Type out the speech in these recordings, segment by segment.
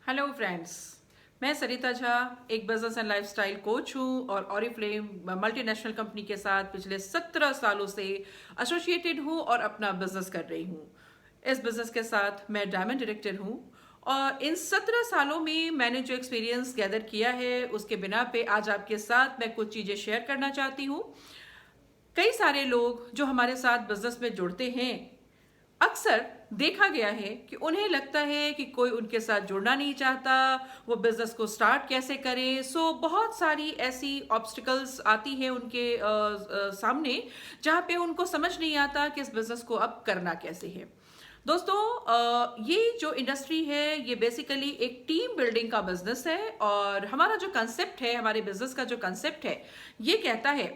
Hello friends, मैं सरिता झा एक business and lifestyle coach हूँ और ऑरिफ्लेम मल्टीनेशनल कंपनी के साथ पिछले 17 सालों से एसोसिएटेड हूँ और अपना बिजनेस कर रही हूँ। इस बिजनेस के साथ मैं डायमंड डायरेक्टर हूँ और इन 17 सालों में मैंने जो एक्सपीरियंस गैदर किया है उसके बिना पे आज आपके साथ मैं कुछ चीज़ें शेयर करना चाहती हूँ। कई सारे लोग जो हमारे साथ बिजनेस में जुड़ते हैं, अक्सर देखा गया है कि उन्हें लगता है कि कोई उनके साथ जुड़ना नहीं चाहता, वो बिजनेस को स्टार्ट कैसे करें। बहुत सारी ऐसी ऑब्स्टिकल्स आती हैं उनके सामने, जहाँ पे उनको समझ नहीं आता कि इस बिजनेस को अब करना कैसे है। दोस्तों, ये जो इंडस्ट्री है ये बेसिकली एक टीम बिल्डिंग का बिजनेस है और हमारा जो कंसेप्ट है, हमारे बिजनेस का जो कंसेप्ट है, ये कहता है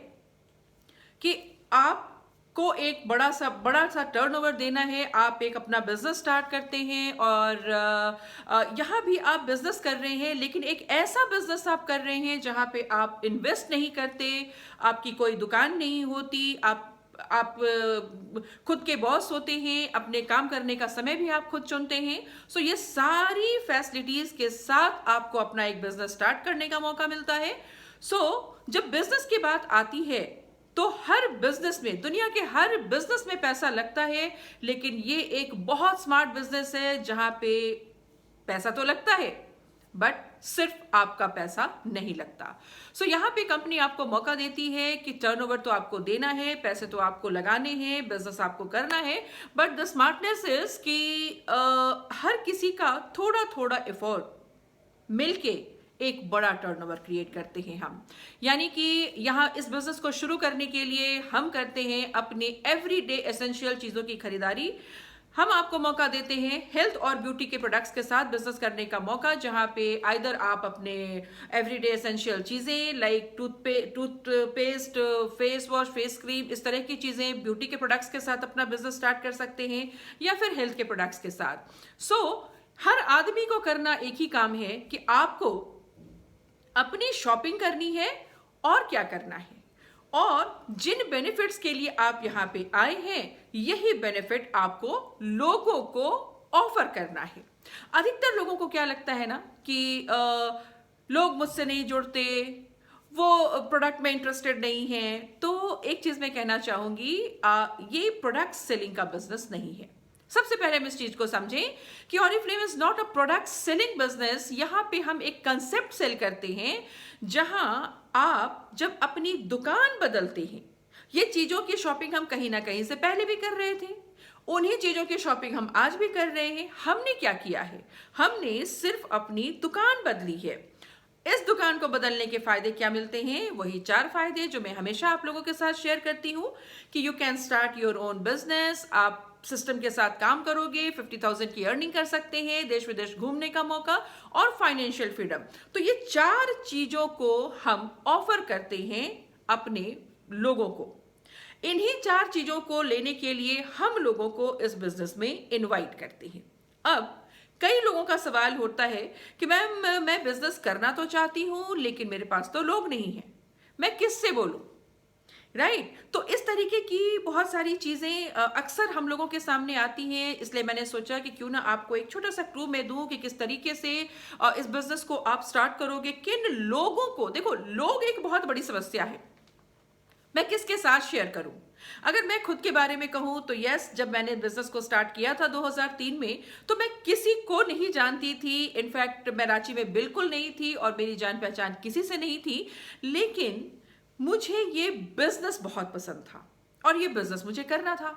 कि आपको एक बड़ा सा टर्नओवर देना है। आप एक अपना बिजनेस स्टार्ट करते हैं और यहाँ भी आप बिजनेस कर रहे हैं, लेकिन एक ऐसा बिजनेस आप कर रहे हैं जहाँ पे आप इन्वेस्ट नहीं करते, आपकी कोई दुकान नहीं होती, आप खुद के बॉस होते हैं, अपने काम करने का समय भी आप खुद चुनते हैं। ये सारी फैसिलिटीज के साथ आपको अपना एक बिजनेस स्टार्ट करने का मौका मिलता है। जब बिजनेस की बात आती है तो हर बिजनेस में, दुनिया के हर बिजनेस में पैसा लगता है, लेकिन ये एक बहुत स्मार्ट बिजनेस है जहां पे पैसा तो लगता है बट सिर्फ आपका पैसा नहीं लगता। यहाँ पे कंपनी आपको मौका देती है कि टर्नओवर तो आपको देना है, पैसे तो आपको लगाने हैं, बिजनेस आपको करना है, बट द स्मार्टनेस इज कि हर किसी का थोड़ा थोड़ा एफर्ट मिलके एक बड़ा टर्नओवर क्रिएट करते हैं हम। यानी कि यहाँ इस बिजनेस को शुरू करने के लिए हम करते हैं अपने एवरीडे एसेंशियल चीज़ों की खरीदारी। हम आपको मौका देते हैं हेल्थ और ब्यूटी के प्रोडक्ट्स के साथ बिजनेस करने का मौका, जहाँ पे आइदर आप अपने एवरीडे एसेंशियल चीज़ें like toothpaste, face wash, face cream, इस तरह की चीज़ें ब्यूटी के प्रोडक्ट्स के साथ अपना बिजनेस स्टार्ट कर सकते हैं, या फिर हेल्थ के प्रोडक्ट्स के साथ। हर आदमी को करना एक ही काम है कि आपको अपनी शॉपिंग करनी है और क्या करना है, और जिन बेनिफिट्स के लिए आप यहां पे आए हैं यही बेनिफिट आपको लोगों को ऑफर करना है। अधिकतर लोगों को क्या लगता है ना कि लोग मुझसे नहीं जुड़ते, वो प्रोडक्ट में इंटरेस्टेड नहीं है। तो एक चीज मैं कहना चाहूंगी, ये प्रोडक्ट सेलिंग का बिजनेस नहीं है। सबसे पहले हम इस चीज को समझें कि Oriflame is not a product selling business. यहां पे हम एक कंसेप्ट सेल करते हैं जहां आप जब अपनी दुकान बदलते हैं, ये चीजों की शॉपिंग हम कहीं ना कहीं से पहले भी कर रहे थे, उन्हीं चीजों की शॉपिंग हम आज भी कर रहे हैं। हमने क्या किया है, हमने सिर्फ अपनी दुकान बदली है। इस दुकान को बदलने के फायदे क्या मिलते हैं, वही 4 फायदे जो मैं हमेशा आप लोगों के साथ शेयर करती हूँ कि you can start your own business. आप सिस्टम के साथ काम करोगे, 50,000 की अर्निंग कर सकते हैं, देश विदेश घूमने का मौका और फाइनेंशियल फ्रीडम। तो ये 4 चीजों को हम ऑफर करते हैं अपने लोगों को। इन्हीं 4 चीजों को लेने के लिए हम लोगों को इस बिजनेस में इनवाइट करते हैं। अब कई लोगों का सवाल होता है कि मैम, मैं बिजनेस करना तो चाहती हूं लेकिन मेरे पास तो लोग नहीं हैं, मैं किससे बोलूं, राइट? तो इस तरीके की बहुत सारी चीजें अक्सर हम लोगों के सामने आती हैं। इसलिए मैंने सोचा कि क्यों ना आपको एक छोटा सा क्लू मैं दूं कि किस तरीके से इस बिजनेस को आप स्टार्ट करोगे, किन लोगों को। देखो, लोग एक बहुत बड़ी समस्या है, मैं किसके साथ शेयर करूं। अगर मैं खुद के बारे में कहूं तो यस, जब मैंने बिजनेस को स्टार्ट किया था 2003 में, तो मैं किसी को नहीं जानती थी। इनफैक्ट मैं रांची में बिल्कुल नहीं थी और मेरी जान पहचान किसी से नहीं थी, लेकिन मुझे ये बिजनेस बहुत पसंद था और ये बिजनेस मुझे करना था।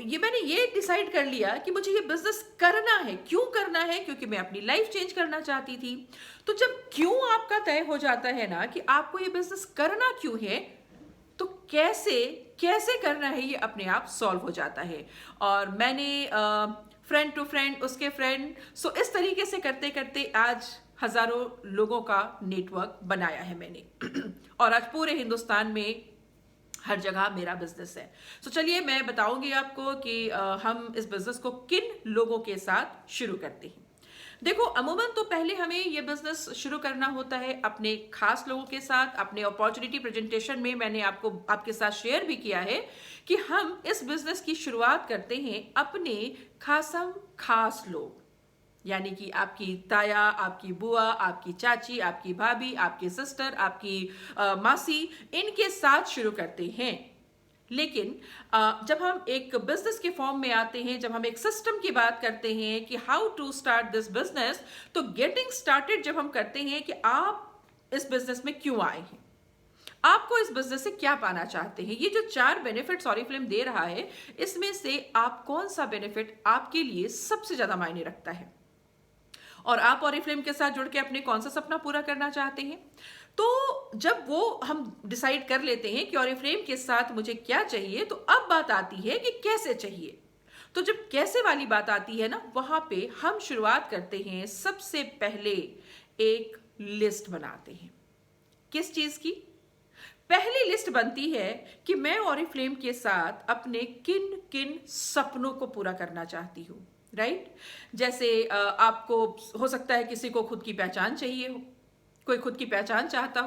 ये मैंने ये डिसाइड कर लिया कि मुझे ये बिजनेस करना है। क्यों करना है? क्योंकि मैं अपनी लाइफ चेंज करना चाहती थी। तो जब क्यों आपका तय हो जाता है ना कि आपको ये बिजनेस करना क्यों है, तो कैसे कैसे करना है ये अपने आप सॉल्व हो जाता है। और मैंने फ्रेंड टू फ्रेंड, उसके फ्रेंड, इस तरीके से करते करते आज हजारों लोगों का नेटवर्क बनाया है मैंने और आज पूरे हिंदुस्तान में हर जगह मेरा बिजनेस है। चलिए मैं बताऊंगी आपको कि हम इस बिजनेस को किन लोगों के साथ शुरू करते हैं। देखो, अमूमन तो पहले हमें ये बिजनेस शुरू करना होता है अपने खास लोगों के साथ। अपने अपॉर्चुनिटी प्रेजेंटेशन में मैंने आपके साथ शेयर भी किया है कि हम इस बिजनेस की शुरुआत करते हैं अपने खास लोग। यानी कि आपकी ताया, आपकी बुआ, आपकी चाची, आपकी भाभी, आपकी सिस्टर, आपकी मासी, इनके साथ शुरू करते हैं। लेकिन जब हम एक बिजनेस के फॉर्म में आते हैं, जब हम एक सिस्टम की बात करते हैं कि how to start this business, तो गेटिंग स्टार्टेड जब हम करते हैं कि आप इस बिजनेस में क्यों आए हैं, आपको इस बिजनेस से क्या पाना चाहते हैं, ये जो 4 बेनिफिट्स ऑरिफ्लेम दे रहा है, इसमें से आप कौन सा बेनिफिट आपके लिए सबसे ज्यादा मायने रखता है, और आप ऑरिफ्लेम के साथ जुड़ के अपने कौन सा सपना पूरा करना चाहते हैं। तो जब वो हम डिसाइड कर लेते हैं कि ऑरिफ्लेम के साथ मुझे क्या चाहिए, तो अब बात आती है कि कैसे चाहिए। तो जब कैसे वाली बात आती है ना, वहां पे हम शुरुआत करते हैं, सबसे पहले एक लिस्ट बनाते हैं। किस चीज की? पहली लिस्ट बनती है कि मैं ऑरिफ्लेम के साथ अपने किन किन सपनों को पूरा करना चाहती हूँ, राइट? जैसे आपको हो सकता है किसी को खुद की पहचान चाहिए हो, कोई खुद की पहचान चाहता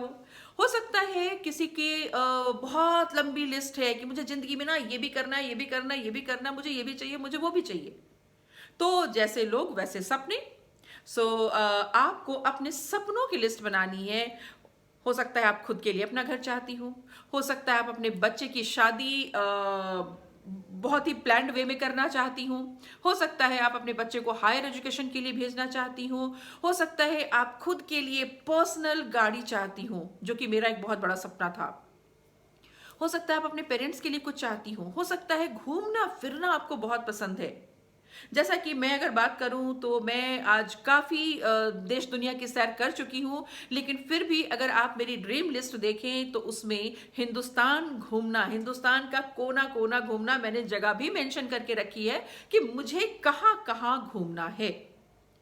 हो सकता है किसी की बहुत लंबी लिस्ट है कि मुझे जिंदगी में ना ये भी करना है, ये भी करना है, ये भी करना है, मुझे ये भी चाहिए, मुझे वो भी चाहिए। तो जैसे लोग वैसे सपने। आपको अपने सपनों की लिस्ट बनानी है। हो सकता है आप खुद के लिए अपना घर चाहती हो सकता है आप अपने बच्चे की शादी बहुत ही प्लान्ड वे में करना चाहती हूँ, हो सकता है आप अपने बच्चे को हायर एजुकेशन के लिए भेजना चाहती हूँ, हो सकता है आप खुद के लिए पर्सनल गाड़ी चाहती हूँ, जो कि मेरा एक बहुत बड़ा सपना था। हो सकता है आप अपने पेरेंट्स के लिए कुछ चाहती हो सकता है घूमना फिरना आपको बहुत पसंद है। जैसा कि मैं अगर बात करूं तो मैं आज काफी देश दुनिया की सैर कर चुकी हूं, लेकिन फिर भी अगर आप मेरी ड्रीम लिस्ट देखें तो उसमें हिंदुस्तान घूमना, हिंदुस्तान का कोना कोना घूमना, मैंने जगह भी मेंशन करके रखी है कि मुझे कहां कहां घूमना है,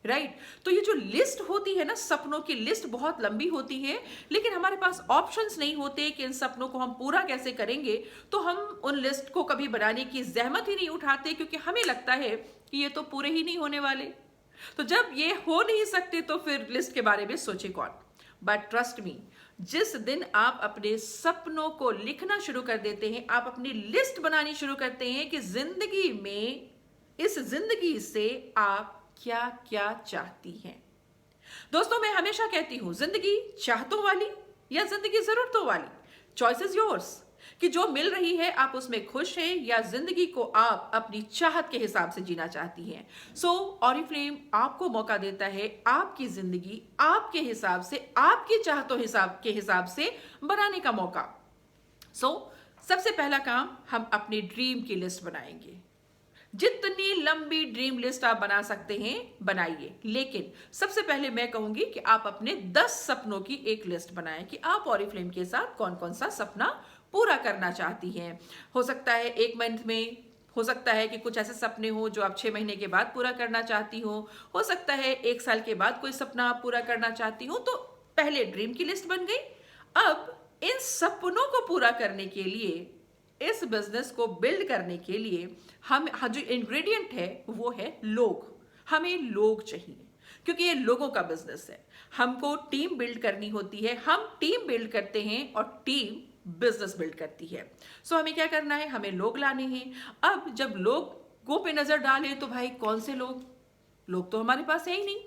राइट? तो ये जो लिस्ट होती है ना, सपनों की लिस्ट बहुत लंबी होती है, लेकिन हमारे पास ऑप्शंस नहीं होते कि इन सपनों को हम पूरा कैसे करेंगे। तो हम उन लिस्ट को कभी बनाने की जहमत ही नहीं उठाते, क्योंकि हमें लगता है कि ये तो पूरे ही नहीं होने वाले। तो जब ये हो नहीं सकते तो फिर लिस्ट के बारे में सोचे कौन। बट ट्रस्ट मी, जिस दिन आप अपने सपनों को लिखना शुरू कर देते हैं, आप अपनी लिस्ट बनानी शुरू करते हैं कि जिंदगी में, इस जिंदगी से आप क्या क्या चाहती हैं। दोस्तों, मैं हमेशा कहती हूं, जिंदगी चाहतों वाली या जिंदगी जरूरतों वाली, चॉइस इज योर्स, कि जो मिल रही है आप उसमें खुश हैं या जिंदगी को आप अपनी चाहत के हिसाब से जीना चाहती हैं। सो ऑरिफ्लेम आपको मौका देता है आपकी जिंदगी आपके हिसाब से, आपकी चाहतों के हिसाब से बनाने का मौका। सबसे पहला काम, हम अपनी ड्रीम की लिस्ट बनाएंगे। जितनी लंबी ड्रीम लिस्ट आप बना सकते हैं बनाइए, लेकिन सबसे पहले मैं कहूंगी कि आप अपने 10 सपनों की एक लिस्ट बनाएं कि आप ऑरिफ्लेम के साथ कौन कौन सा सपना पूरा करना चाहती हैं। हो सकता है 1 मंथ में, हो सकता है कि कुछ ऐसे सपने हो जो आप 6 महीने के बाद पूरा करना चाहती हो सकता है 1 साल के बाद कोई सपना आप पूरा करना चाहती हो। तो पहले ड्रीम की लिस्ट बन गई। अब इन सपनों को पूरा करने के लिए, इस बिजनेस को बिल्ड करने के लिए हम जो इंग्रेडिएंट है वो है लोग। हमें लोग चाहिए, क्योंकि ये लोगों का बिजनेस है। हमको टीम बिल्ड करनी होती है, हम टीम बिल्ड करते हैं और टीम बिजनेस बिल्ड करती है। हमें क्या करना है, हमें लोग लाने हैं। अब जब लोगों पे नजर डालें तो भाई कौन से लोग, लोग तो हमारे पास है ही नहीं।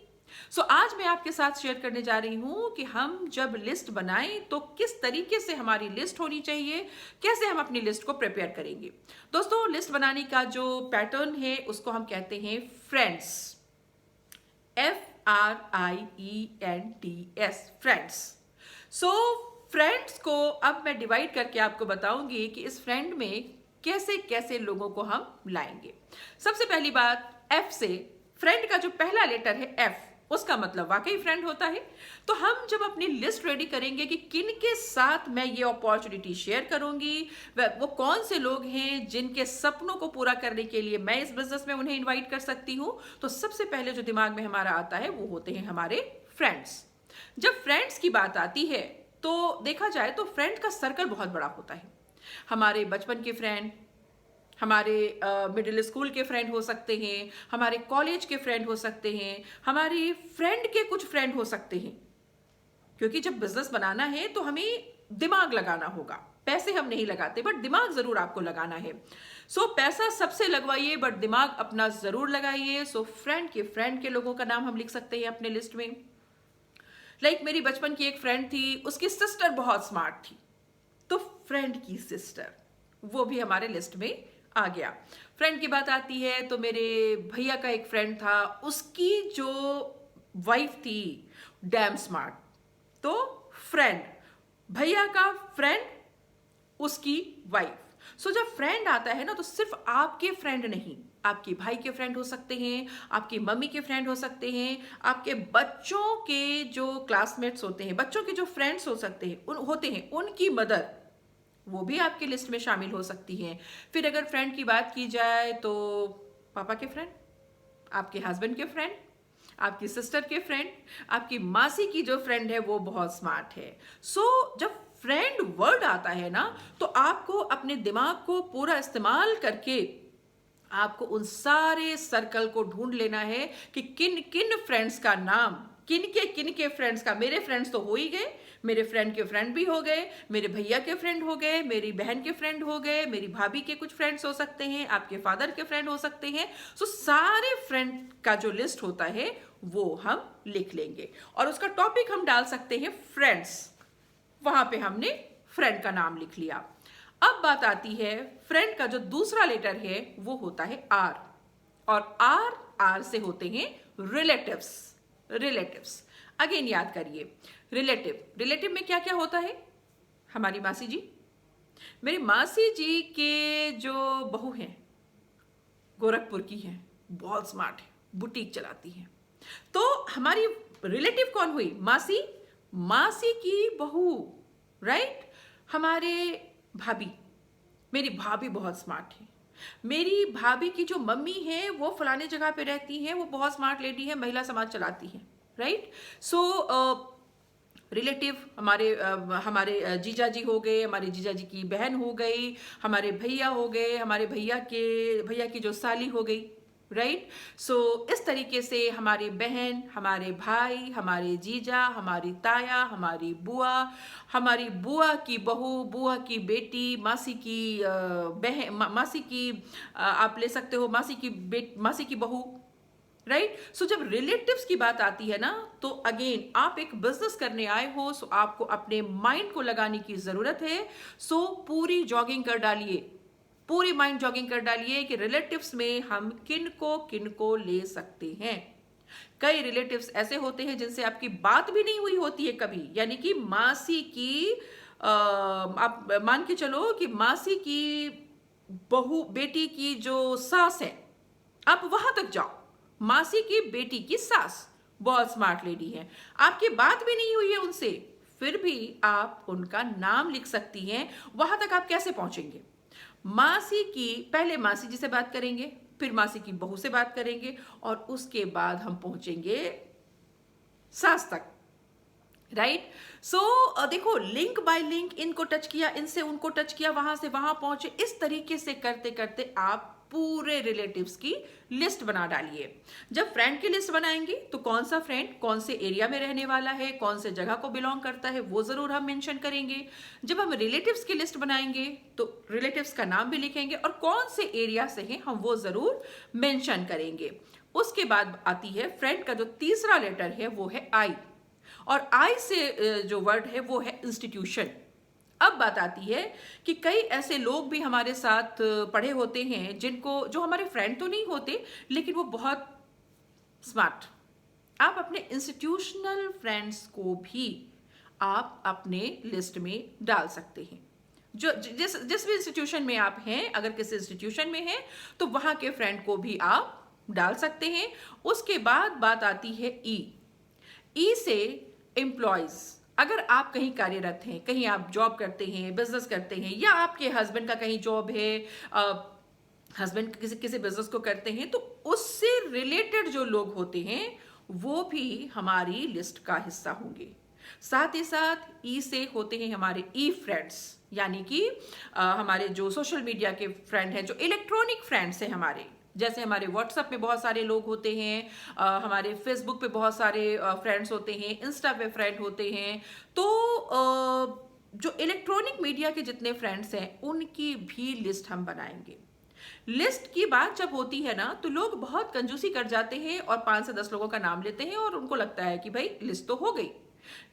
आज मैं आपके साथ शेयर करने जा रही हूं कि हम जब लिस्ट बनाएं तो किस तरीके से हमारी लिस्ट होनी चाहिए, कैसे हम अपनी लिस्ट को प्रिपेयर करेंगे। दोस्तों, लिस्ट बनाने का जो पैटर्न है उसको हम कहते हैं फ्रेंड्स, FRIENDS, फ्रेंड्स। फ्रेंड्स को अब मैं डिवाइड करके आपको बताऊंगी कि इस फ्रेंड में कैसे कैसे लोगों को हम लाएंगे। सबसे पहली बात, F से, फ्रेंड का जो पहला लेटर है F, उसका मतलब वाकई फ्रेंड होता है। तो हम जब अपनी लिस्ट रेडी करेंगे कि किन के साथ मैं ये अपॉर्चुनिटी शेयर करूंगी, वो कौन से लोग हैं जिनके सपनों को पूरा करने के लिए मैं इस बिजनेस में उन्हें इनवाइट कर सकती हूं, तो सबसे पहले जो दिमाग में हमारा आता है वो होते हैं हमारे फ्रेंड्स। जब फ्रेंड्स की बात आती है तो देखा जाए तो फ्रेंड का सर्कल बहुत बड़ा होता है। हमारे बचपन के फ्रेंड, हमारे मिडिल स्कूल के फ्रेंड हो सकते हैं, हमारे कॉलेज के फ्रेंड हो सकते हैं, हमारे फ्रेंड के कुछ फ्रेंड हो सकते हैं। क्योंकि जब बिजनेस बनाना है तो हमें दिमाग लगाना होगा, पैसे हम नहीं लगाते, बट दिमाग जरूर आपको लगाना है। सो पैसा सबसे लगवाइए, बट दिमाग अपना जरूर लगाइए। सो फ्रेंड के लोगों का नाम हम लिख सकते हैं अपने लिस्ट में। मेरी बचपन की एक फ्रेंड थी, उसकी सिस्टर बहुत स्मार्ट थी, तो फ्रेंड की सिस्टर वो भी हमारे लिस्ट में आ गया। फ्रेंड की बात आती है तो मेरे भैया का एक फ्रेंड था, उसकी जो वाइफ थी डैम स्मार्ट, तो फ्रेंड, भैया का फ्रेंड, उसकी वाइफ। सो जब फ्रेंड आता है ना, तो सिर्फ आपके फ्रेंड नहीं, आपके भाई के फ्रेंड हो सकते हैं, आपकी मम्मी के फ्रेंड हो सकते हैं, आपके बच्चों के जो क्लासमेट्स होते हैं, बच्चों के जो फ्रेंड्स हो सकते हैं होते हैं, उनकी मदर वो भी आपके लिस्ट में शामिल हो सकती हैं। फिर अगर फ्रेंड की बात की जाए तो पापा के फ्रेंड, आपके हस्बैंड के फ्रेंड, आपकी सिस्टर के फ्रेंड, आपकी मासी की जो फ्रेंड है वो बहुत स्मार्ट है। सो जब फ्रेंड वर्ड आता है ना, तो आपको अपने दिमाग को पूरा इस्तेमाल करके आपको उन सारे सर्कल को ढूंढ लेना है कि किन किन फ्रेंड्स का नाम, किन के फ्रेंड्स का, मेरे फ्रेंड्स तो हो ही गए, मेरे फ्रेंड के फ्रेंड भी हो गए, मेरे भैया के फ्रेंड हो गए, मेरी बहन के फ्रेंड हो गए, मेरी भाभी के कुछ फ्रेंड्स हो सकते हैं, आपके फादर के फ्रेंड हो सकते हैं। सो सारे फ्रेंड का जो लिस्ट होता है वो हम लिख लेंगे, और उसका टॉपिक हम डाल सकते हैं फ्रेंड्स। वहां पे हमने फ्रेंड का नाम लिख लिया। अब बात आती है फ्रेंड का जो दूसरा लेटर है वो होता है आर, और आर से होते हैं रिलेटिव्स। अगेन याद करिए, रिलेटिव में क्या क्या होता है? हमारी मासी जी, मेरी मासी जी के जो बहू हैं गोरखपुर की हैं, बहुत स्मार्ट है, बुटीक चलाती हैं। तो हमारी रिलेटिव कौन हुई? मासी की बहू, राइट। हमारे भाभी, मेरी भाभी बहुत स्मार्ट है। मेरी भाभी की जो मम्मी है वो फलाने जगह पे रहती है, वो बहुत स्मार्ट लेडी है, महिला समाज चलाती है, राइट। सो रिलेटिव हमारे जीजा जी हो गए, हमारे जीजा जी की बहन हो गई, हमारे भैया हो गए, हमारे भैया की जो साली हो गई, राइट। सो इस तरीके से हमारी बहन, हमारे भाई, हमारे जीजा, हमारी ताया, हमारी बुआ की बहू, बुआ की बेटी, मासी की बहन, मासी की आप ले सकते हो मासी की बहू, राइट। सो जब रिलेटिव्स की बात आती है ना, तो अगेन आप एक बिजनेस करने आए हो, सो आपको अपने माइंड को लगाने की जरूरत है। सो पूरी माइंड जॉगिंग कर डालिए कि रिलेटिव्स में हम किन को ले सकते हैं। कई रिलेटिव्स ऐसे होते हैं जिनसे आपकी बात भी नहीं हुई होती है कभी, यानी कि मासी की आप मान के चलो कि मासी की बहू, बेटी की जो सास है, आप वहां तक जाओ, मासी की बेटी की सास बहुत स्मार्ट लेडी है, आपकी बात भी नहीं हुई है उनसे, फिर भी आप उनका नाम लिख सकती हैं। वहां तक आप कैसे पहुंचेंगे? पहले मासी जी से बात करेंगे, फिर मासी की बहू से बात करेंगे, और उसके बाद हम पहुंचेंगे सास तक, राइट। सो देखो, लिंक बाय लिंक, इनको टच किया, इनसे उनको टच किया, वहां से वहां पहुंचे, इस तरीके से करते करते आप पूरे रिलेटिव्स की लिस्ट बना डालिए। जब फ्रेंड की लिस्ट बनाएंगे तो कौन सा फ्रेंड कौन से एरिया में रहने वाला है, कौन से जगह को बिलोंग करता है, वो जरूर हम मेंशन करेंगे। जब हम रिलेटिव्स की लिस्ट बनाएंगे तो रिलेटिव्स का नाम भी लिखेंगे, और कौन से एरिया से हैं हम वो जरूर मेंशन करेंगे। उसके बाद आती है फ्रेंड का जो तीसरा लेटर है वो है आई, और आई से जो वर्ड है वो है इंस्टीट्यूशन। अब बात आती है कि कई ऐसे लोग भी हमारे साथ पढ़े होते हैं जो हमारे फ्रेंड तो नहीं होते, लेकिन वो बहुत स्मार्ट। आप अपने इंस्टीट्यूशनल फ्रेंड्स को भी आप अपने लिस्ट में डाल सकते हैं। जो जिस भी इंस्टीट्यूशन में आप हैं, अगर किसी इंस्टीट्यूशन में हैं तो वहां के फ्रेंड को भी आप डाल सकते हैं। उसके बाद बात आती है ई से एम्प्लॉयज। अगर आप कहीं कार्यरत हैं, कहीं आप जॉब करते हैं, बिजनेस करते हैं, या आपके हस्बैंड का कहीं जॉब है, हस्बैंड किसी बिजनेस को करते हैं, तो उससे रिलेटेड जो लोग होते हैं वो भी हमारी लिस्ट का हिस्सा होंगे। साथ ही साथ ई से होते हैं हमारे ई फ्रेंड्स, यानी कि हमारे जो सोशल मीडिया के फ्रेंड हैं, जो इलेक्ट्रॉनिक फ्रेंड्स हैं हमारे, जैसे हमारे व्हाट्सएप में बहुत सारे लोग होते हैं, हमारे फेसबुक पे बहुत सारे फ्रेंड्स होते हैं, इंस्टा पे फ्रेंड होते हैं। तो जो इलेक्ट्रॉनिक मीडिया के जितने फ्रेंड्स हैं उनकी भी लिस्ट हम बनाएंगे। लिस्ट की बात जब होती है ना तो लोग बहुत कंजूसी कर जाते हैं और 5 से 10 लोगों का नाम लेते हैं और उनको लगता है कि भाई लिस्ट तो हो गई।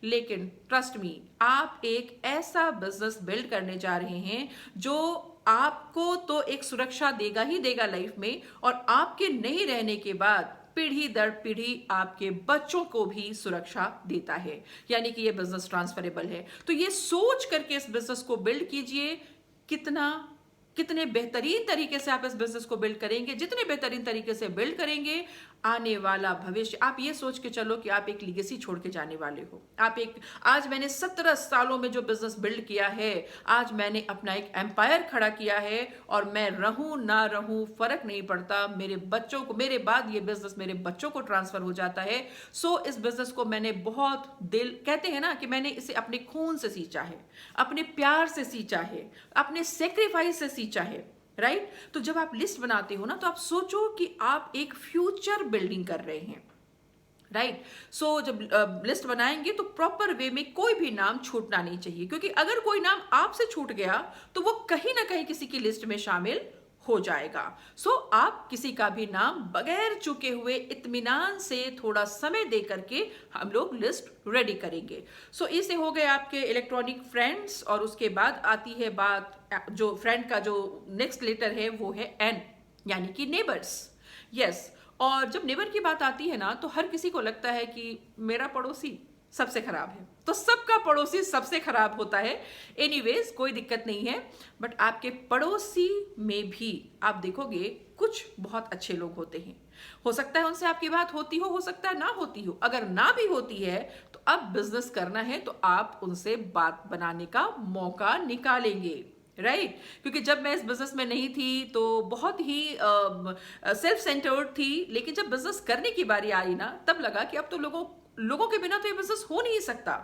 लेकिन ट्रस्ट मी, आप एक ऐसा बिजनेस बिल्ड करने जा रहे हैं जो आपको तो एक सुरक्षा देगा ही देगा लाइफ में, और आपके नहीं रहने के बाद पीढ़ी दर पीढ़ी आपके बच्चों को भी सुरक्षा देता है। यानी कि ये बिजनेस ट्रांसफरेबल है। तो ये सोच करके इस बिजनेस को बिल्ड कीजिए। कितने बेहतरीन तरीके से आप इस बिजनेस को बिल्ड करेंगे, जितने बेहतरीन तरीके से बिल्ड करेंगे, आने वाला भविष्य, आप ये सोच के चलो कि आप एक लीगेसी छोड़ के जाने वाले हो। आज मैंने 17 सालों में जो बिजनेस बिल्ड किया है, आज मैंने अपना एक एम्पायर खड़ा किया है, और मैं रहूं ना रहूं फर्क नहीं पड़ता। मेरे बच्चों को, मेरे बाद ये बिजनेस मेरे बच्चों को ट्रांसफर हो जाता है। सो इस बिजनेस को मैंने बहुत कहते हैं ना कि मैंने इसे अपने खून से सींचा है, अपने प्यार से सींचा है, अपने सेक्रीफाइस से सींचा है। राइट? तो जब आप लिस्ट बनाते हो ना तो आप सोचो कि आप एक फ्यूचर बिल्डिंग कर रहे हैं। राइट? सो जब लिस्ट बनाएंगे तो प्रॉपर वे में कोई भी नाम छूटना नहीं चाहिए, क्योंकि अगर कोई नाम आपसे छूट गया तो वो कहीं ना कहीं किसी की लिस्ट में शामिल हो जाएगा। सो आप किसी का भी नाम बगैर चुके हुए इत्मीनान से थोड़ा समय दे करके हम लोग लिस्ट रेडी करेंगे। सो इसे हो गए आपके इलेक्ट्रॉनिक फ्रेंड्स, और उसके बाद आती है बात, जो फ्रेंड का जो नेक्स्ट लेटर है वो है एन, यानी कि नेबर्स। यस, और जब नेबर की बात आती है ना तो हर किसी को लगता है कि मेरा पड़ोसी सबसे खराब है, तो सबका पड़ोसी सबसे खराब होता है। एनीवेज, कोई दिक्कत नहीं है, बट आपके पड़ोसी में भी आप देखोगे कुछ बहुत अच्छे लोग होते हैं। हो सकता है उनसे आपकी बात होती हो सकता है ना होती हो। अगर ना भी होती है तो अब बिजनेस करना है तो आप उनसे बात बनाने का मौका निकालेंगे। राइट? क्योंकि जब मैं इस बिजनेस में नहीं थी तो बहुत ही सेल्फ सेंटर्ड थी, लेकिन जब बिजनेस करने की बारी आई ना तब लगा कि अब तो लोगों के बिना तो ये बिजनेस हो नहीं सकता,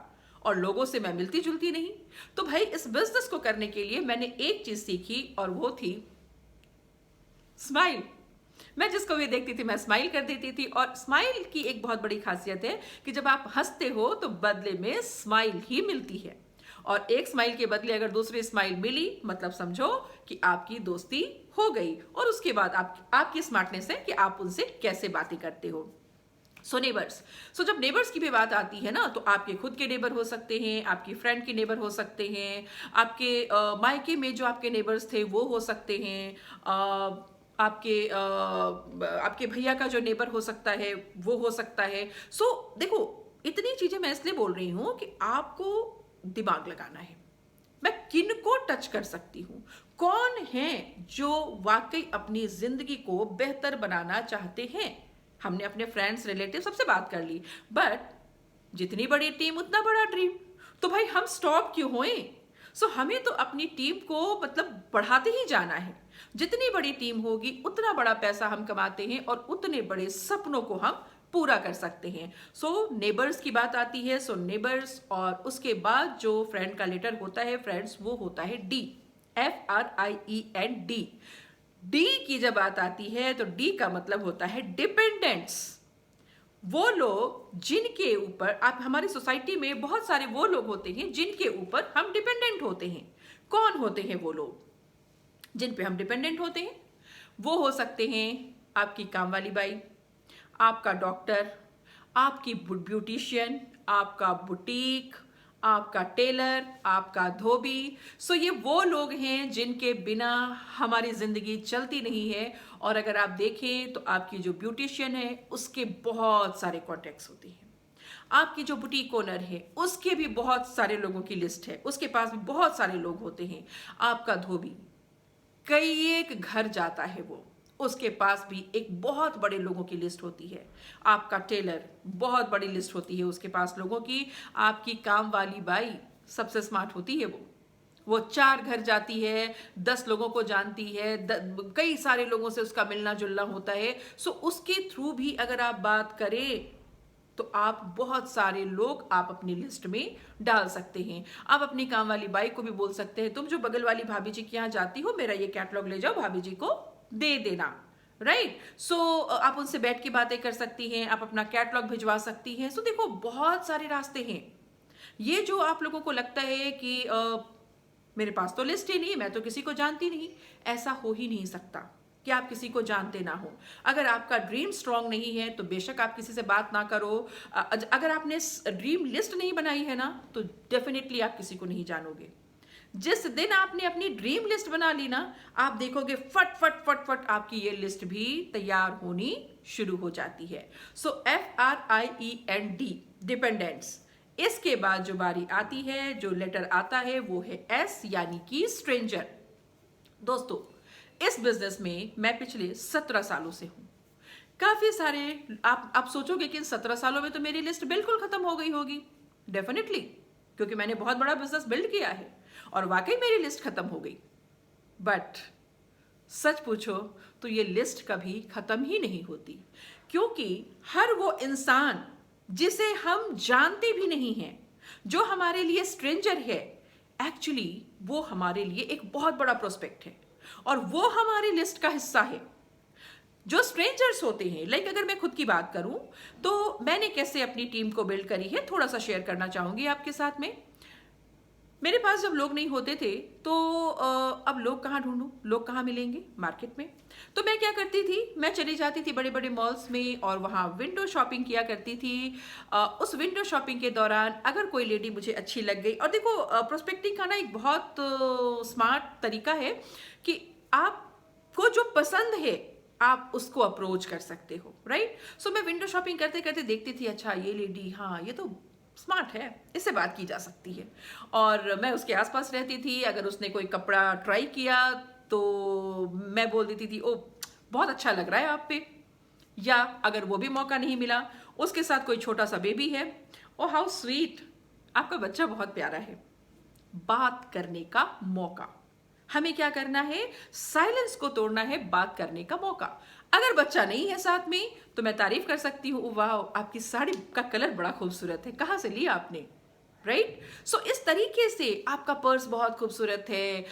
और लोगों से मैं मिलती जुलती नहीं। तो भाई इस बिजनेस को करने के लिए मैंने एक चीज सीखी, और वो थी स्माइल। मैं जिसको भी देखती थी मैं स्माइल कर देती थी, और स्माइल की एक बहुत बड़ी खासियत है कि जब आप हंसते हो तो बदले में स्माइल ही मिलती है, और एक स्माइल के बदले अगर दूसरी स्माइल मिली मतलब समझो कि आपकी दोस्ती हो गई। और उसके बाद आपकी स्मार्टनेस है कि आप उनसे कैसे बातें करते हो। सो नेबर्स, जब नेबर्स की भी बात आती है ना तो आपके खुद के नेबर हो सकते हैं, आपकी फ्रेंड के नेबर हो सकते हैं, आपके मायके में जो आपके नेबर्स थे वो हो सकते हैं, आपके भैया का जो नेबर हो सकता है वो हो सकता है। सो देखो, इतनी चीजें मैं इसलिए बोल रही हूं कि आपको दिमाग लगाना है। मैं किन को टच कर सकती हूं, कौन है जो वाकई अपनी जिंदगी को बेहतर बनाना चाहते हैं। हमने अपने फ्रेंड्स, रिलेटिव सबसे बात कर ली, बट जितनी बड़ी टीम उतना बड़ा ड्रीम। तो भाई हम स्टॉप क्यों होए? हमें तो अपनी टीम को मतलब बढ़ाते ही जाना है। जितनी बड़ी टीम होगी उतना बड़ा पैसा हम कमाते हैं और उतने बड़े सपनों को हम पूरा कर सकते हैं। नेबर्स की बात आती है, नेबर्स, और उसके बाद जो फ्रेंड का लेटर होता है फ्रेंड्स, वो होता है डी, FRIEND। डी की जब बात आती है तो डी का मतलब होता है डिपेंडेंट्स। वो लोग जिनके ऊपर आप, हमारी सोसाइटी में बहुत सारे वो लोग होते हैं जिनके ऊपर हम डिपेंडेंट होते हैं। कौन होते हैं वो लोग जिन पे हम डिपेंडेंट होते हैं? वो हो सकते हैं आपकी काम वाली बाई, आपका डॉक्टर, आपकी ब्यूटिशियन, आपका बुटीक, आपका टेलर, आपका धोबी। ये वो लोग हैं जिनके बिना हमारी जिंदगी चलती नहीं है। और अगर आप देखें तो आपकी जो ब्यूटिशियन है उसके बहुत सारे कॉन्टैक्ट्स होते हैं, आपकी जो बुटीक ओनर है उसके भी बहुत सारे लोगों की लिस्ट है, उसके पास भी बहुत सारे लोग होते हैं। आपका धोबी कई एक घर जाता है, वो उसके पास भी एक बहुत बड़े लोगों की लिस्ट होती है। आपका टेलर बहुत बड़ी लिस्ट होती है उसके पास लोगों की। आपकी काम वाली बाई सबसे स्मार्ट होती है, वो 4 घर जाती है, 10 लोगों को जानती है, कई सारे लोगों से उसका मिलना जुलना होता है। उसके थ्रू भी अगर आप बात करें तो आप बहुत सारे लोग आप अपनी लिस्ट में डाल सकते हैं। आप अपनी काम वाली बाई को भी बोल सकते हैं, तुम जो बगल वाली भाभी जी के यहाँ जाती हो मेरा ये कैटलॉग ले जाओ, भाभी जी को दे देना। राइट? आप उनसे बैठ के बातें कर सकती हैं, आप अपना कैटलॉग भिजवा सकती हैं। देखो बहुत सारे रास्ते हैं। ये जो आप लोगों को लगता है कि मेरे पास तो लिस्ट ही नहीं, मैं तो किसी को जानती नहीं, ऐसा हो ही नहीं सकता कि आप किसी को जानते ना हो। अगर आपका ड्रीम स्ट्रांग नहीं है तो बेशक आप किसी से बात ना करो। अगर आपने ड्रीम लिस्ट नहीं बनाई है ना तो डेफिनेटली आप किसी को नहीं जानोगे। जिस दिन आपने अपनी ड्रीम लिस्ट बना ली ना, आप देखोगे फट फट फट फट आपकी ये लिस्ट भी तैयार होनी शुरू हो जाती है। सो FRIEND, डिपेंडेंट्स। इसके बाद जो बारी आती है, जो लेटर आता है, वो है S यानी कि स्ट्रेंजर। दोस्तों, इस बिजनेस में मैं पिछले 17 सालों से हूं। काफी सारे आप सोचोगे कि इन 17 सालों में तो मेरी लिस्ट बिल्कुल खत्म हो गई होगी। डेफिनेटली, क्योंकि मैंने बहुत बड़ा बिजनेस बिल्ड किया है और वाकई मेरी लिस्ट खत्म हो गई। बट सच पूछो तो ये लिस्ट कभी खत्म ही नहीं होती, क्योंकि हर वो इंसान जिसे हम जानते भी नहीं हैं, जो हमारे लिए स्ट्रेंजर है, एक्चुअली वो हमारे लिए एक बहुत बड़ा प्रोस्पेक्ट है और वो हमारी लिस्ट का हिस्सा है। जो स्ट्रेंजर्स होते हैं, लाइक अगर मैं खुद की बात करूं तो मैंने कैसे अपनी टीम को बिल्ड करी है, थोड़ा सा शेयर करना चाहूंगी आपके साथ में। मेरे पास जब लोग नहीं होते थे तो अब लोग कहाँ ढूंढूं, लोग कहाँ मिलेंगे मार्केट में। तो मैं क्या करती थी, मैं चली जाती थी बड़े बड़े मॉल्स में और वहाँ विंडो शॉपिंग किया करती थी। उस विंडो शॉपिंग के दौरान अगर कोई लेडी मुझे अच्छी लग गई, और देखो प्रोस्पेक्टिंग का ना एक बहुत स्मार्ट तरीका है कि आपको जो पसंद है आप उसको अप्रोच कर सकते हो, राइट। सो मैं विंडो शॉपिंग करते करते देखती थी, अच्छा ये लेडी, हाँ ये तो स्मार्ट है, इससे बात की जा सकती है। और मैं उसके आसपास रहती थी। अगर उसने कोई कपड़ा ट्राई किया तो मैं बोल देती थी, ओ बहुत अच्छा लग रहा है आप पे। या अगर वो भी मौका नहीं मिला, उसके साथ कोई छोटा सा बेबी है, ओ हाउ स्वीट, आपका बच्चा बहुत प्यारा है। बात करने का मौका। हमें क्या करना है, साइलेंस को तोड़ना है, बात करने का मौका। अगर बच्चा नहीं है साथ में तो मैं तारीफ कर सकती हूँ, वाह आपकी साड़ी का कलर बड़ा खूबसूरत है, कहाँ से लिया आपने, राइट। सो इस तरीके से आपका पर्स बहुत खूबसूरत है,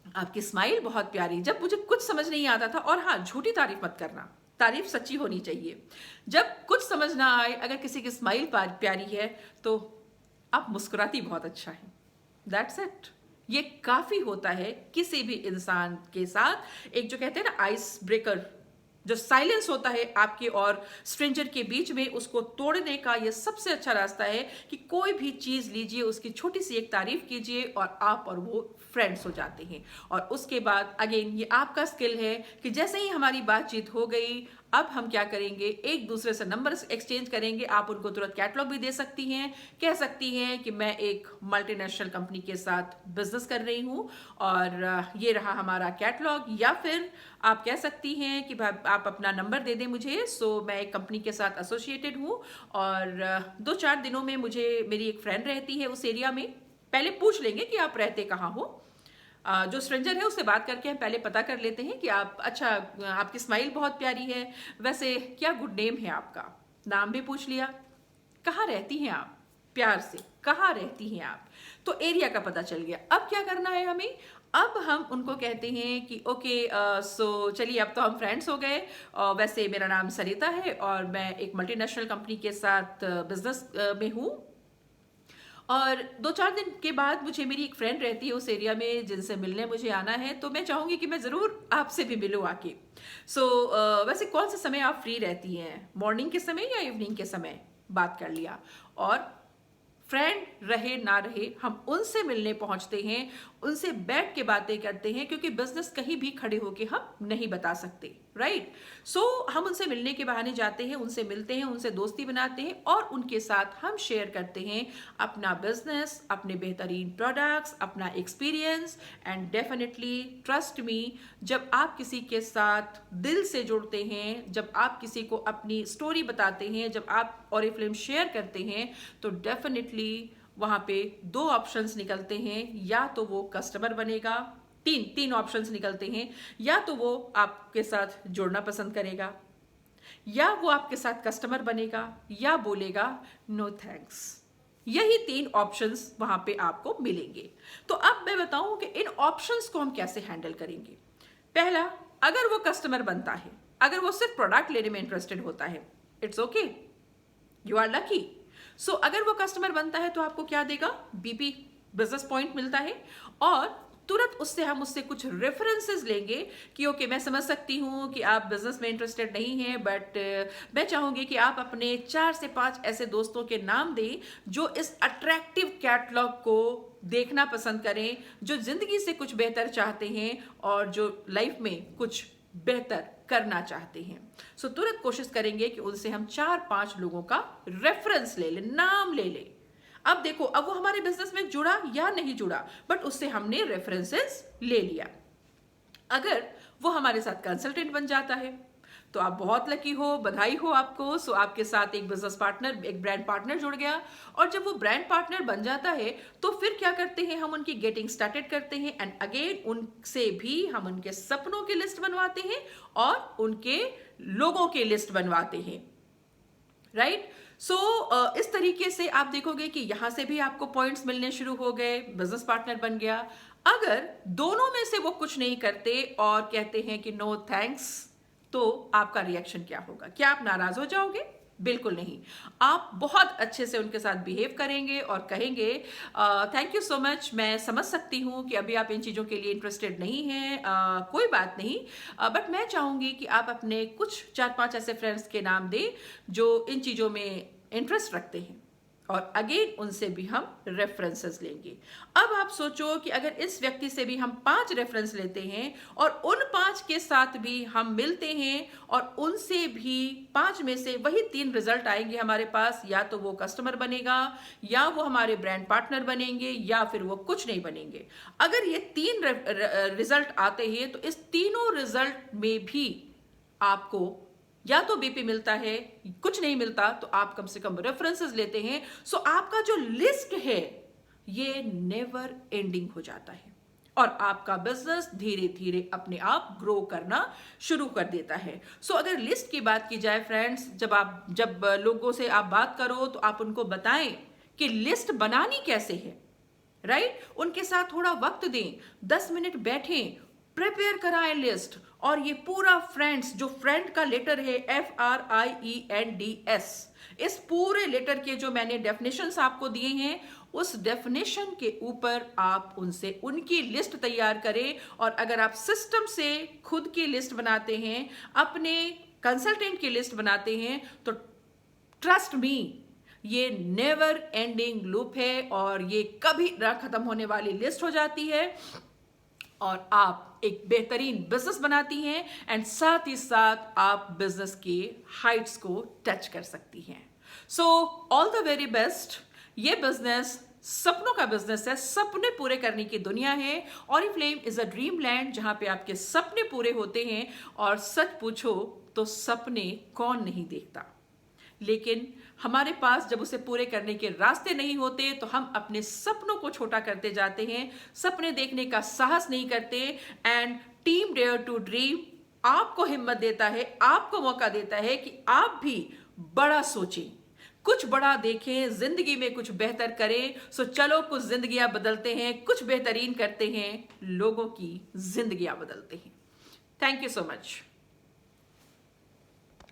आपकी स्माइल बहुत प्यारी। जब मुझे कुछ समझ नहीं आता था, और हाँ झूठी तारीफ मत करना, तारीफ सच्ची होनी चाहिए। जब कुछ समझ ना आए, अगर किसी की स्माइल प्यारी है तो आप मुस्कुराती बहुत अच्छा है, दैट्स इट। ये काफी होता है किसी भी इंसान के साथ। एक जो कहते हैं ना आइस ब्रेकर, जो साइलेंस होता है आपके और स्ट्रेंजर के बीच में, उसको तोड़ने का ये सबसे अच्छा रास्ता है कि कोई भी चीज लीजिए, उसकी छोटी सी एक तारीफ कीजिए और आप और वो फ्रेंड्स हो जाते हैं। और उसके बाद अगेन ये आपका स्किल है कि जैसे ही हमारी बातचीत हो गई, अब हम क्या करेंगे, एक दूसरे से नंबर एक्सचेंज करेंगे। आप उनको तुरंत कैटलॉग भी दे सकती हैं, कह सकती हैं कि मैं एक मल्टीनेशनल कंपनी के साथ बिजनेस कर रही हूं और ये रहा हमारा कैटलॉग। या फिर आप कह सकती हैं कि आप अपना नंबर दे दें मुझे, सो मैं एक कंपनी के साथ एसोसिएटेड हूँ और 2-4 दिनों में मुझे, मेरी एक फ्रेंड रहती है उस एरिया में, पहले पूछ लेंगे कि आप रहते कहाँ हो। जो स्ट्रेंजर है उससे बात करके हम पहले पता कर लेते हैं कि आप, अच्छा आपकी स्माइल बहुत प्यारी है, वैसे क्या गुड नेम है आपका, नाम भी पूछ लिया, कहाँ रहती हैं आप, प्यार से कहाँ रहती हैं आप, तो एरिया का पता चल गया। अब क्या करना है हमें, अब हम उनको कहते हैं कि ओके सो चलिए अब तो हम फ्रेंड्स हो गए। वैसे मेरा नाम सरिता है और मैं एक मल्टीनेशनल कंपनी के साथ बिजनेस में हूँ और 2-4 दिन के बाद मुझे, मेरी एक फ्रेंड रहती है उस एरिया में जिनसे मिलने मुझे आना है, तो मैं चाहूंगी कि मैं ज़रूर आपसे भी मिलूँ आके। सो वैसे कौन से समय आप फ्री रहती हैं, मॉर्निंग के समय या इवनिंग के समय, बात कर लिया। और फ्रेंड रहे ना रहे, हम उनसे मिलने पहुंचते हैं, उनसे बैठ के बातें करते हैं, क्योंकि बिजनेस कहीं भी खड़े होके हम नहीं बता सकते, राइट। सो हम उनसे मिलने के बहाने जाते हैं, उनसे मिलते हैं, उनसे दोस्ती बनाते हैं और उनके साथ हम शेयर करते हैं अपना बिजनेस, अपने बेहतरीन प्रोडक्ट्स, अपना experience. And definitely trust me, जब आप किसी के साथ दिल से जुड़ते हैं, जब आप किसी को अपनी स्टोरी बताते हैं, जब आप ऑरिफ्लेम शेयर करते हैं, तो डेफिनेटली वहां पे 2 ऑप्शंस निकलते हैं, या तो वो कस्टमर बनेगा, तीन ऑप्शंस निकलते हैं, या तो वो आपके साथ जुड़ना पसंद करेगा, या वो आपके साथ कस्टमर बनेगा, या बोलेगा नो थैंक्स। यही 3 ऑप्शंस वहां पे आपको मिलेंगे। तो अब मैं बताऊं कि इन ऑप्शंस को हम कैसे हैंडल करेंगे। पहला, अगर वो कस्टमर बनता है, अगर वो सिर्फ प्रोडक्ट लेने में इंटरेस्टेड होता है, it's okay, you are lucky. So अगर वो कस्टमर बनता है तो आपको क्या देगा, बीपी बिजनेस पॉइंट मिलता है, और तुरंत उससे हम उससे कुछ रेफरेंसेस लेंगे कि ओके मैं समझ सकती हूँ कि आप बिजनेस में इंटरेस्टेड नहीं हैं, बट मैं चाहूंगी कि आप अपने 4 से 5 ऐसे दोस्तों के नाम दें जो इस अट्रैक्टिव कैटलॉग को देखना पसंद करें, जो जिंदगी से कुछ बेहतर चाहते हैं और जो लाइफ में कुछ बेहतर करना चाहते हैं। सो तुरंत कोशिश करेंगे कि उनसे हम 4-5 लोगों का रेफरेंस ले लें, नाम ले लें। अब देखो, अब वो हमारे बिजनेस में जुड़ा या नहीं जुड़ा, बट उससे हमने रेफरेंसेस ले लिया। अगर वो हमारे साथ कंसल्टेंट बन जाता है तो आप बहुत लकी हो, बधाई हो आपको। सो आपके साथ एक बिजनेस पार्टनर, एक ब्रांड पार्टनर जुड़ गया, और जब वो ब्रांड पार्टनर बन जाता है तो फिर क्या करते हैं, हम उनकी गेटिंग स्टार्टेड करते हैं, एंड अगेन उनसे भी हम उनके सपनों की लिस्ट बनवाते हैं और उनके लोगों की लिस्ट बनवाते हैं, राइट। सो इस तरीके से आप देखोगे कि यहां से भी आपको पॉइंट्स मिलने शुरू हो गए, बिजनेस पार्टनर बन गया। अगर दोनों में से वो कुछ नहीं करते और कहते हैं कि नो थैंक्स, तो आपका रिएक्शन क्या होगा? क्या आप नाराज हो जाओगे? बिल्कुल नहीं, आप बहुत अच्छे से उनके साथ बिहेव करेंगे और कहेंगे थैंक यू सो मच, मैं समझ सकती हूँ कि अभी आप इन चीज़ों के लिए इंटरेस्टेड नहीं हैं, कोई बात नहीं, बट मैं चाहूँगी कि आप अपने कुछ 4-5 ऐसे फ्रेंड्स के नाम दें जो इन चीज़ों में इंटरेस्ट रखते हैं, और अगेन उनसे भी हम रेफरेंसेस लेंगे। अब आप सोचो कि अगर इस व्यक्ति से भी हम 5 रेफरेंस लेते हैं और उन 5 के साथ भी हम मिलते हैं और उनसे भी 5 में से वही 3 रिजल्ट आएंगे हमारे पास, या तो वो कस्टमर बनेगा, या वो हमारे ब्रांड पार्टनर बनेंगे, या फिर वो कुछ नहीं बनेंगे। अगर ये 3 रिजल्ट आते हैं तो इस तीनों रिजल्ट में भी आपको या तो बीपी मिलता है, कुछ नहीं मिलता तो आप कम से कम रेफरेंसेस लेते हैं। सो आपका जो लिस्ट है ये नेवर एंडिंग हो जाता है और आपका बिजनेस धीरे धीरे अपने आप ग्रो करना शुरू कर देता है। सो अगर लिस्ट की बात की जाए फ्रेंड्स, जब लोगों से आप बात करो तो आप उनको बताएं कि लिस्ट बनानी कैसे है, राइट। उनके साथ थोड़ा वक्त दें, 10 मिनट बैठें, प्रिपेयर कराएं लिस्ट, और ये पूरा फ्रेंड्स, जो फ्रेंड का लेटर है FRIENDS, इस पूरे लेटर के जो मैंने डेफिनेशंस आपको दिए हैं, उस डेफिनेशन के ऊपर आप उनसे उनकी लिस्ट तैयार करें। और अगर आप सिस्टम से खुद की लिस्ट बनाते हैं, अपने कंसल्टेंट की लिस्ट बनाते हैं, तो ट्रस्ट मी, ये नेवर एंडिंग लूप है और ये कभी ना खत्म होने वाली लिस्ट हो जाती है, और आप एक बेहतरीन बिजनेस बनाती हैं, एंड साथ ही साथ आप बिजनेस के हाइट्स को टच कर सकती हैं। So all the very best. ये बिजनेस सपनों का बिजनेस है, सपने पूरे करने की दुनिया है। Oriflame is a dream land जहां पे आपके सपने पूरे होते हैं, और सच पूछो तो सपने कौन नहीं देखता, लेकिन हमारे पास जब उसे पूरे करने के रास्ते नहीं होते तो हम अपने सपनों को छोटा करते जाते हैं, सपने देखने का साहस नहीं करते। And team dare to dream आपको हिम्मत देता है, आपको मौका देता है कि आप भी बड़ा सोचें, कुछ बड़ा देखें, जिंदगी में कुछ बेहतर करें। सो चलो कुछ जिंदगियां बदलते हैं, कुछ बेहतरीन करते हैं, लोगों की जिंदगियां बदलते हैं। Thank you so much.